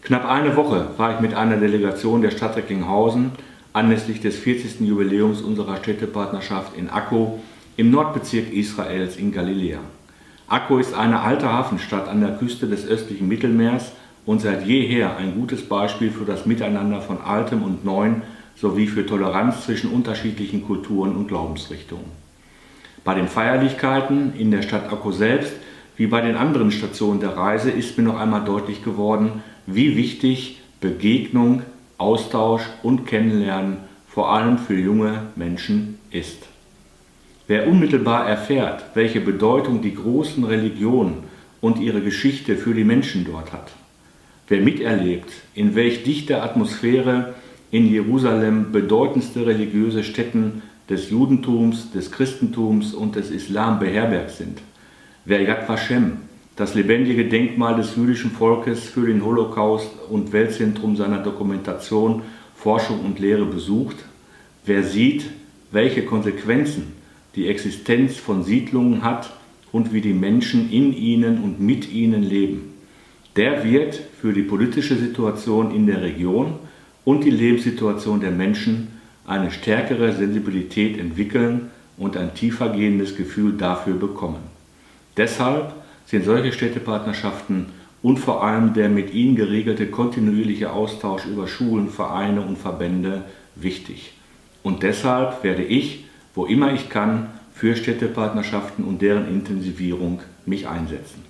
Knapp eine Woche war ich mit einer Delegation der Stadt Recklinghausen anlässlich des 40. Jubiläums unserer Städtepartnerschaft in Akko im Nordbezirk Israels in Galiläa. Akko ist eine alte Hafenstadt an der Küste des östlichen Mittelmeers und seit jeher ein gutes Beispiel für das Miteinander von Altem und Neuem sowie für Toleranz zwischen unterschiedlichen Kulturen und Glaubensrichtungen. Bei den Feierlichkeiten in der Stadt Akko selbst, wie bei den anderen Stationen der Reise, ist mir noch einmal deutlich geworden, wie wichtig Begegnung, Austausch und Kennenlernen vor allem für junge Menschen ist. Wer unmittelbar erfährt, welche Bedeutung die großen Religionen und ihre Geschichte für die Menschen dort hat, wer miterlebt, in welch dichter Atmosphäre in Jerusalem bedeutendste religiöse Stätten des Judentums, des Christentums und des Islam beherbergt sind, wer Yad Vashem, das lebendige Denkmal des jüdischen Volkes für den Holocaust und Weltzentrum seiner Dokumentation, Forschung und Lehre besucht, wer sieht, welche Konsequenzen die Existenz von Siedlungen hat und wie die Menschen in ihnen und mit ihnen leben, der wird für die politische Situation in der Region und die Lebenssituation der Menschen eine stärkere Sensibilität entwickeln und ein tiefergehendes Gefühl dafür bekommen. Deshalb sind solche Städtepartnerschaften und vor allem der mit ihnen geregelte kontinuierliche Austausch über Schulen, Vereine und Verbände wichtig. Und deshalb werde ich, wo immer ich kann, für Städtepartnerschaften und deren Intensivierung mich einsetzen.